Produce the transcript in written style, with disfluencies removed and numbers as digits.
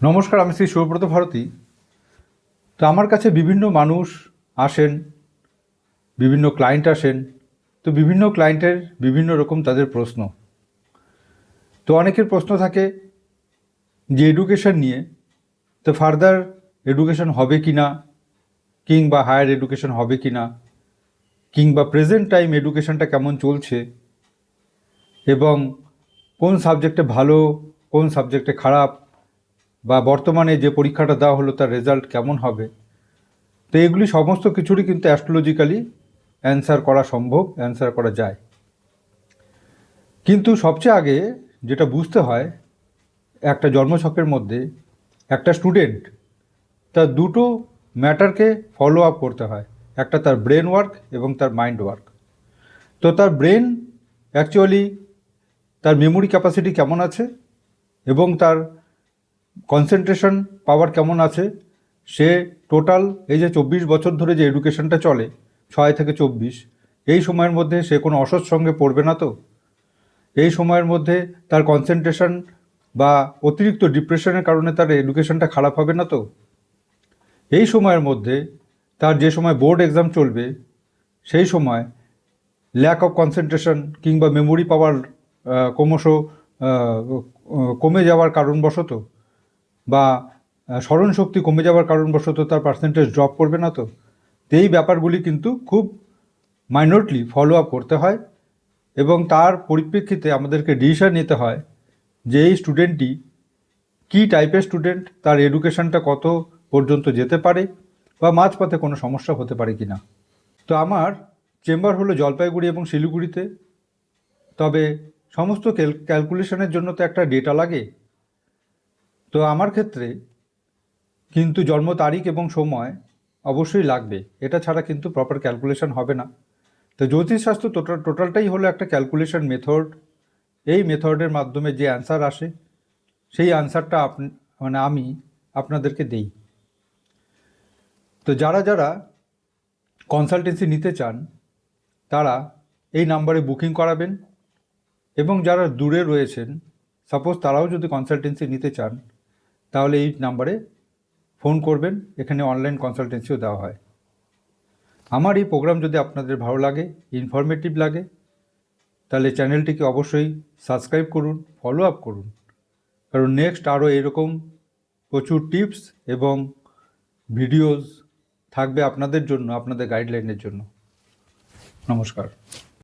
নমস্কার, আমি শ্রী সুব্রত ভারতী। তো আমার কাছে বিভিন্ন মানুষ আসেন, বিভিন্ন ক্লায়েন্ট আসেন। তো বিভিন্ন ক্লায়েন্টের বিভিন্ন রকম তাদের প্রশ্ন। তো অনেকের প্রশ্ন থাকে যে এডুকেশন নিয়ে, তো ফার্দার এডুকেশন হবে কি না, কিংবা হায়ার এডুকেশন হবে কি না, কিংবা প্রেজেন্ট টাইম এডুকেশনটা কেমন চলছে, এবং কোন সাবজেক্টে ভালো, কোন সাবজেক্টে খারাপ, বা বর্তমানে যে পরীক্ষাটা দেওয়া হলো তার রেজাল্ট কেমন হবে। তো এগুলি সমস্ত কিছুরই কিন্তু অ্যাস্ট্রোলজিক্যালি অ্যান্সার করা সম্ভব, অ্যান্সার করা যায়। কিন্তু সবচেয়ে আগে যেটা বুঝতে হয়, একটা জন্মছকের মধ্যে একটা স্টুডেন্ট তার দুটো ম্যাটারকে ফলো আপ করতে হয়। একটা তার ব্রেন ওয়ার্ক এবং তার মাইন্ড ওয়ার্ক। তো তার ব্রেন অ্যাকচুয়ালি তার মেমোরি ক্যাপাসিটি কেমন আছে এবং তার কনসেন্ট্রেশন পাওয়ার কেমন আছে, সে টোটাল এই যে 24 বছর ধরে যে এডুকেশনটা চলে, 6 থেকে 24, এই সময়ের মধ্যে সে কোনো অসৎসঙ্গে পড়বে না তো? এই সময়ের মধ্যে তার কনসেন্ট্রেশন বা অতিরিক্ত ডিপ্রেশনের কারণে তার এডুকেশনটা খারাপ হবে না তো? এই সময়ের মধ্যে তার যে সময় বোর্ড এক্সাম চলবে, সেই সময় ল্যাক অফ কনসেন্ট্রেশন কিংবা মেমোরি পাওয়ার ক্রমশ কমে যাওয়ার কারণবশত, বা স্মরণশক্তি কমে যাওয়ার কারণবশত তার পার্সেন্টেজ ড্রপ করবে না তো? এই ব্যাপারগুলি কিন্তু খুব মাইনরলি ফলো আপ করতে হয়, এবং তার পরিপ্রেক্ষিতে আমাদেরকে ডিসিশন নিতে হয় যে এই স্টুডেন্টটি কী টাইপের স্টুডেন্ট, তার এডুকেশনটা কত পর্যন্ত যেতে পারে, বা মাঝপথে কোনো সমস্যা হতে পারে কি না। তো আমার চেম্বার হলো জলপাইগুড়ি এবং শিলিগুড়িতে। তবে সমস্ত ক্যালকুলেশনের জন্য তো একটা ডেটা লাগে। তো আমার ক্ষেত্রে কিন্তু জন্ম তারিখ এবং সময় অবশ্যই লাগবে, এটা ছাড়া কিন্তু প্রপার ক্যালকুলেশন হবে না। তো জ্যোতিষশাস্ত্র টোটালটাই হলো একটা ক্যালকুলেশন মেথড। এই মেথডের মাধ্যমে যে অ্যান্সার আসে, সেই অ্যান্সারটা আমি আপনাদেরকে দেই। তো যারা যারা কনসালটেন্সি নিতে চান, তারা এই নাম্বারে বুকিং করাবেন, এবং যারা দূরে রয়েছেন, সাপোজ তারাও যদি কনসালটেন্সি নিতে চান, তাহলে এই নাম্বারে ফোন করবেন। এখানে অনলাইন কনসালটেন্সিও দেওয়া হয়। আমার এই প্রোগ্রাম যদি আপনাদের ভালো লাগে, ইনফরমেটিভ লাগে, তাহলে চ্যানেলটিকে অবশ্যই সাবস্ক্রাইব করুন, ফলো আপ করুন, কারণ নেক্সট আরও এরকম প্রচুর টিপস এবং ভিডিওস থাকবে আপনাদের জন্য, আপনাদের গাইডলাইনের জন্য। নমস্কার।